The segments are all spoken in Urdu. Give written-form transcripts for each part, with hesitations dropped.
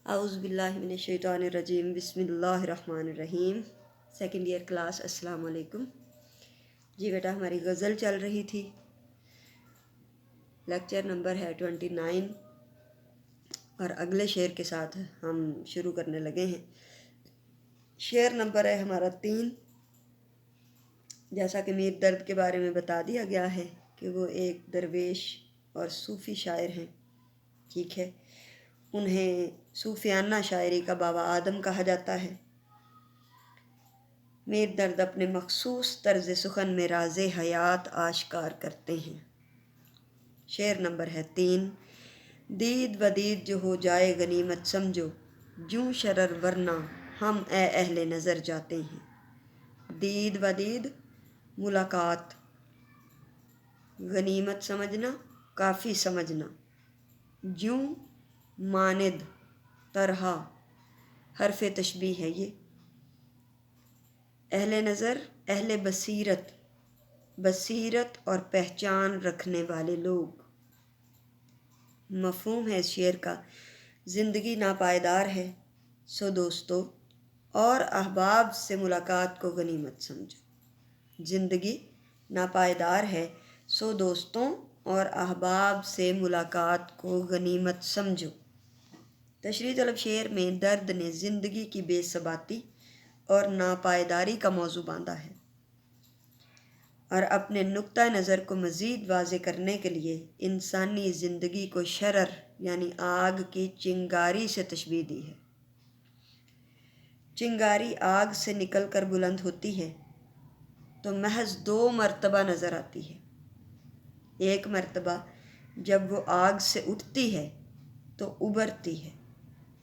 اعوذ باللہ من الشیطان الرجیم بسم اللہ الرحمن الرحیم۔ سیکنڈ ایئر کلاس، السلام علیکم جی بیٹا۔ ہماری غزل چل رہی تھی، لیکچر نمبر ہے 29 اور اگلے شعر کے ساتھ ہم شروع کرنے لگے ہیں۔ شعر نمبر ہے ہمارا 3۔ جیسا کہ میر درد کے بارے میں بتا دیا گیا ہے کہ وہ ایک درویش اور صوفی شاعر ہیں، ٹھیک ہے۔ انہیں صوفیانہ شاعری کا بابا آدم کہا جاتا ہے۔ میر درد اپنے مخصوص طرز سخن میں راز حیات آشکار کرتے ہیں۔ شعر نمبر ہے 3۔ دید و دید جو ہو جائے غنیمت سمجھو، جوں شرر ورنہ ہم اے اہل نظر جاتے ہیں۔ دید و دید ملاقات، غنیمت سمجھنا، کافی سمجھنا، جوں ماند، طرح، حرف تشبیہ ہے یہ۔ اہل نظر، اہل بصیرت، بصیرت اور پہچان رکھنے والے لوگ۔ مفہوم ہے اس شعر کا، زندگی ناپائیدار ہے، سو دوستو اور احباب سے ملاقات کو غنیمت سمجھو۔ زندگی ناپائیدار ہے، سو دوستوں اور احباب سے ملاقات کو غنیمت سمجھو۔ تشریح طلب شعر میں درد نے زندگی کی بے ثباتی اور ناپائیداری کا موضوع باندھا ہے، اور اپنے نقطہ نظر کو مزید واضح کرنے کے لیے انسانی زندگی کو شرر یعنی آگ کی چنگاری سے تشبیہ دی ہے۔ چنگاری آگ سے نکل کر بلند ہوتی ہے تو محض 2 مرتبہ نظر آتی ہے۔ ایک مرتبہ جب وہ آگ سے اٹھتی ہے تو ابھرتی ہے،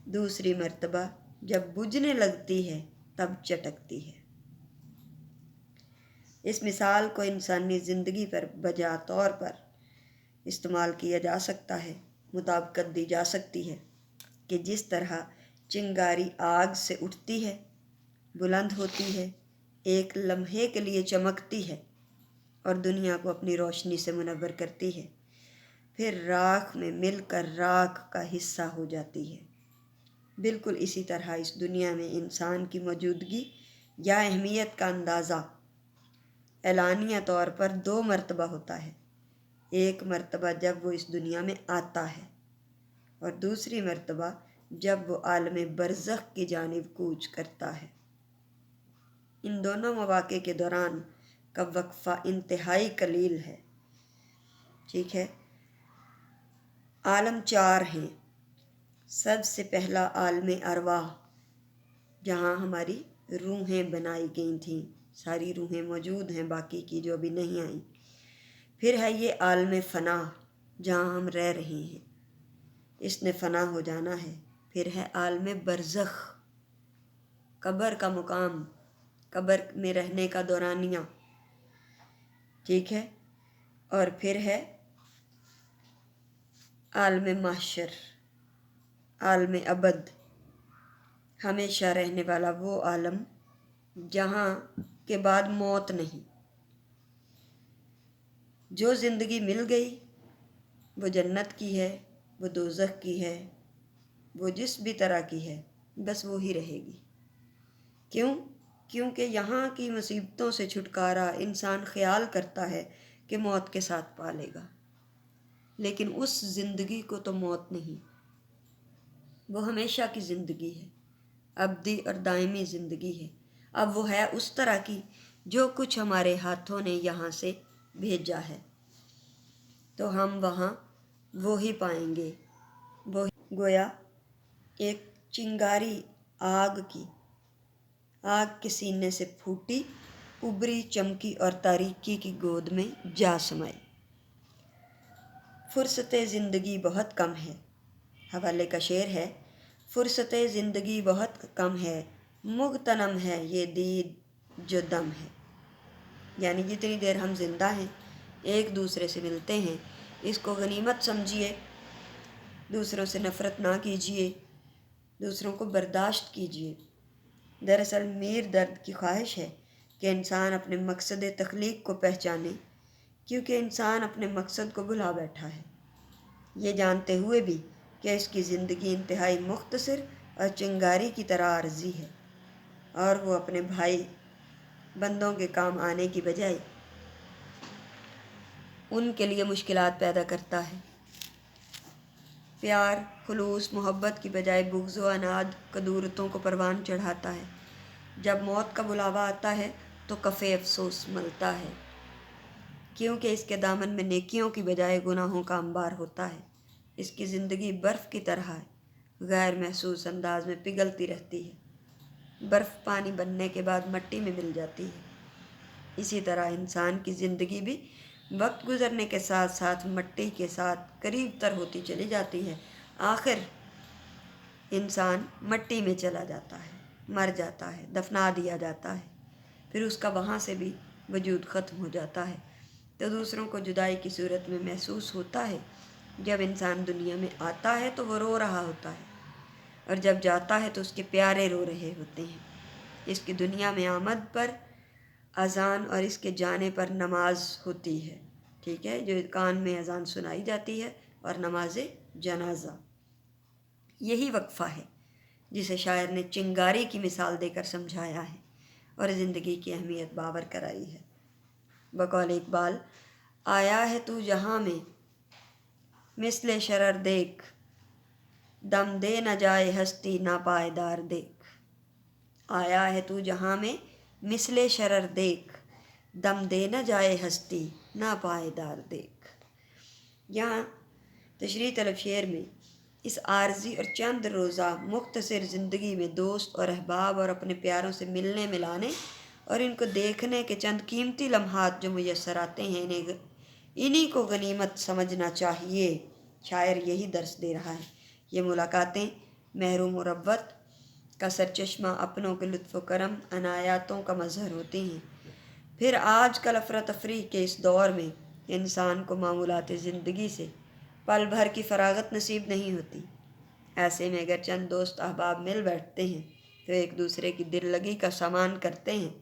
دوسری مرتبہ جب بجھنے لگتی ہے تب چٹکتی ہے۔ اس مثال کو انسانی زندگی پر بجا طور پر استعمال کیا جا سکتا ہے، مطابقت دی جا سکتی ہے کہ جس طرح چنگاری آگ سے اٹھتی ہے، بلند ہوتی ہے، ایک لمحے کے لیے چمکتی ہے اور دنیا کو اپنی روشنی سے منور کرتی ہے، پھر راکھ میں مل کر راکھ کا حصہ ہو جاتی ہے۔ بالکل اسی طرح اس دنیا میں انسان کی موجودگی یا اہمیت کا اندازہ اعلانیہ طور پر 2 مرتبہ ہوتا ہے۔ ایک مرتبہ جب وہ اس دنیا میں آتا ہے اور دوسری مرتبہ جب وہ عالم برزخ کی جانب کوچ کرتا ہے۔ ان دونوں مواقع کے دوران کا وقفہ انتہائی قلیل ہے، ٹھیک ہے۔ عالم 4 ہیں۔ سب سے پہلا عالم ارواح، جہاں ہماری روحیں بنائی گئی تھیں، ساری روحیں موجود ہیں، باقی کی جو ابھی نہیں آئیں۔ پھر ہے یہ عالم فنا، جہاں ہم رہ رہے ہیں، اس نے فنا ہو جانا ہے۔ پھر ہے عالم برزخ، قبر کا مقام، قبر میں رہنے کا دورانیہ، ٹھیک ہے۔ اور پھر ہے عالم محشر، عالم ابد، ہمیشہ رہنے والا وہ عالم جہاں کے بعد موت نہیں۔ جو زندگی مل گئی وہ جنت کی ہے، وہ دوزخ کی ہے، وہ جس بھی طرح کی ہے، بس وہی رہے گی۔ کیوں؟ کیونکہ یہاں کی مصیبتوں سے چھٹکارا انسان خیال کرتا ہے کہ موت کے ساتھ پالے گا، لیکن اس زندگی کو تو موت نہیں، وہ ہمیشہ کی زندگی ہے، ابدی اور دائمی زندگی ہے۔ اب وہ ہے اس طرح کی جو کچھ ہمارے ہاتھوں نے یہاں سے بھیجا ہے، تو ہم وہاں وہی پائیں گے۔ وہ گویا ایک چنگاری آگ کے سینے سے پھوٹی، ابری، چمکی اور تاریکی کی گود میں جا سمائی۔ فرصت زندگی بہت کم ہے، حوالے کا شعر ہے۔ فرصت زندگی بہت کم ہے، مغتنم ہے یہ دید جو دم ہے۔ یعنی جتنی دیر ہم زندہ ہیں، ایک دوسرے سے ملتے ہیں، اس کو غنیمت سمجھیے، دوسروں سے نفرت نہ کیجیے، دوسروں کو برداشت کیجیے۔ دراصل میر درد کی خواہش ہے کہ انسان اپنے مقصد تخلیق کو پہچانے، کیونکہ انسان اپنے مقصد کو بھلا بیٹھا ہے، یہ جانتے ہوئے بھی کہ اس کی زندگی انتہائی مختصر اور چنگاری کی طرح عارضی ہے، اور وہ اپنے بھائی بندوں کے کام آنے کی بجائے ان کے لیے مشکلات پیدا کرتا ہے۔ پیار، خلوص، محبت کی بجائے بغض و عناد کدورتوں کو پروان چڑھاتا ہے۔ جب موت کا بلاوا آتا ہے تو کف افسوس ملتا ہے، کیونکہ اس کے دامن میں نیکیوں کی بجائے گناہوں کا انبار ہوتا ہے۔ اس کی زندگی برف کی طرح ہے، غیر محسوس انداز میں پگھلتی رہتی ہے، برف پانی بننے کے بعد مٹی میں مل جاتی ہے۔ اسی طرح انسان کی زندگی بھی وقت گزرنے کے ساتھ ساتھ مٹی کے ساتھ قریب تر ہوتی چلی جاتی ہے۔ آخر انسان مٹی میں چلا جاتا ہے، مر جاتا ہے، دفنا دیا جاتا ہے، پھر اس کا وہاں سے بھی وجود ختم ہو جاتا ہے۔ تو دوسروں کو جدائی کی صورت میں محسوس ہوتا ہے۔ جب انسان دنیا میں آتا ہے تو وہ رو رہا ہوتا ہے، اور جب جاتا ہے تو اس کے پیارے رو رہے ہوتے ہیں۔ اس کی دنیا میں آمد پر اذان اور اس کے جانے پر نماز ہوتی ہے، ٹھیک ہے، جو کان میں اذان سنائی جاتی ہے، اور نماز جنازہ۔ یہی وقفہ ہے جسے شاعر نے چنگاری کی مثال دے کر سمجھایا ہے اور زندگی کی اہمیت باور کرائی ہے۔ بقول اقبال، آیا ہے تو جہاں میں مثل شرر دیکھ، دم دے نہ جائے ہستی ناپائیدار دیکھ۔ آیا ہے تو جہاں میں مثل شرر دیکھ، دم دے نہ جائے ہستی ناپائیدار دیکھ۔ یہاں تشریح طلب شعر میں اس عارضی اور چند روزہ مختصر زندگی میں دوست اور احباب اور اپنے پیاروں سے ملنے ملانے اور ان کو دیکھنے کے چند قیمتی لمحات جو میسر آتے ہیں، انہی کو غنیمت سمجھنا چاہیے۔ شاعر یہی درس دے رہا ہے۔ یہ ملاقاتیں محروم مروت کا سرچشمہ، اپنوں کے لطف و کرم، عنایاتوں کا مظہر ہوتی ہیں۔ پھر آج کل افراتفری کے اس دور میں انسان کو معمولات زندگی سے پل بھر کی فراغت نصیب نہیں ہوتی۔ ایسے میں اگر چند دوست احباب مل بیٹھتے ہیں تو ایک دوسرے کی دل لگی کا سامان کرتے ہیں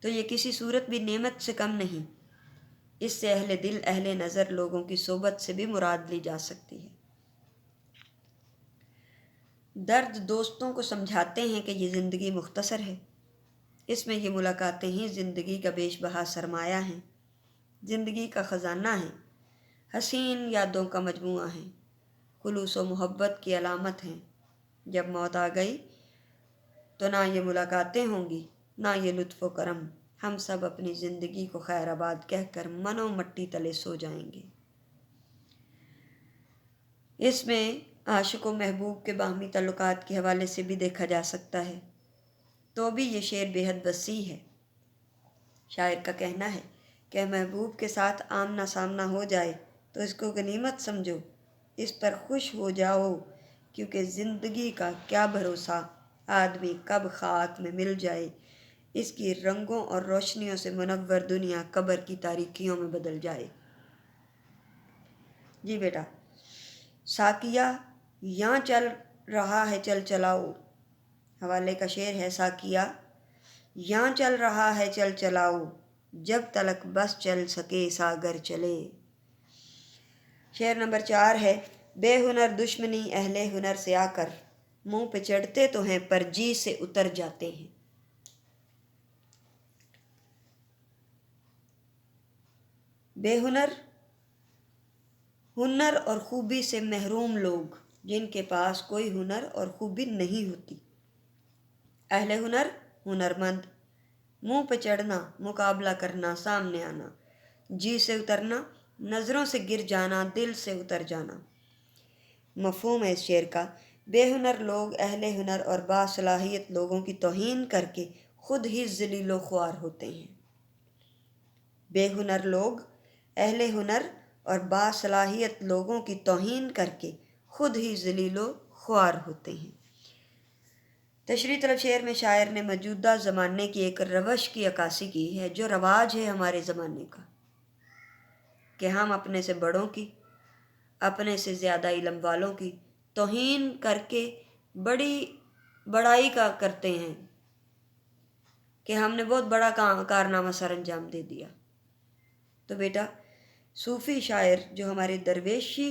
تو یہ کسی صورت بھی نعمت سے کم نہیں۔ اس سے اہل دل، اہل نظر لوگوں کی صحبت سے بھی مراد لی جا سکتی ہے۔ درد دوستوں کو سمجھاتے ہیں کہ یہ زندگی مختصر ہے، اس میں یہ ملاقاتیں ہی زندگی کا بیش بہا سرمایہ ہیں، زندگی کا خزانہ ہیں، حسین یادوں کا مجموعہ ہیں، خلوص و محبت کی علامت ہیں۔ جب موت آ گئی تو نہ یہ ملاقاتیں ہوں گی، نہ یہ لطف و کرم، ہم سب اپنی زندگی کو خیر آباد کہہ کر من و مٹی تلے سو جائیں گے۔ اس میں عاشق و محبوب کے باہمی تعلقات کے حوالے سے بھی دیکھا جا سکتا ہے، تو بھی یہ شعر بے حد وسیع ہے۔ شاعر کا کہنا ہے کہ محبوب کے ساتھ آمنا سامنا ہو جائے تو اس کو غنیمت سمجھو، اس پر خوش ہو جاؤ، کیونکہ زندگی کا کیا بھروسہ آدمی کب خاک میں مل جائے، اس کی رنگوں اور روشنیوں سے منور دنیا قبر کی تاریکیوں میں بدل جائے۔ جی بیٹا، ساقیہ یاں چل رہا ہے چل چلاؤ، حوالے کا شعر ہے، ساقیہ یاں چل رہا ہے چل چلاؤ، جب تلک بس چل سکے ساگر چلے۔ شعر نمبر 4 ہے، بے ہنر دشمنی اہل ہنر سے آ کر، منہ پہ چڑھتے تو ہیں پر جی سے اتر جاتے ہیں۔ بے ہنر، ہنر اور خوبی سے محروم لوگ جن کے پاس کوئی ہنر اور خوبی نہیں ہوتی۔ اہل ہنر، ہنرمند، منہ پہ چڑھنا، مقابلہ کرنا، سامنے آنا، جی سے اترنا، نظروں سے گر جانا، دل سے اتر جانا۔ مفہوم ہے اس شعر کا، بے ہنر لوگ اہل ہنر اور باصلاحیت لوگوں کی توہین کر کے خود ہی ذلیل و خوار ہوتے ہیں۔ بے ہنر لوگ اہل ہنر اور باصلاحیت لوگوں کی توہین کر کے خود ہی ذلیل و خوار ہوتے ہیں۔ تشریح طلب شعر میں شاعر نے موجودہ زمانے کی ایک روش کی عکاسی کی ہے جو رواج ہے ہمارے زمانے کا، کہ ہم اپنے سے بڑوں کی، اپنے سے زیادہ علم والوں کی توہین کر کے بڑی بڑائی کا کرتے ہیں کہ ہم نے بہت بڑا کارنامہ سر انجام دے دیا۔ تو بیٹا، صوفی شاعر جو ہمارے درویشی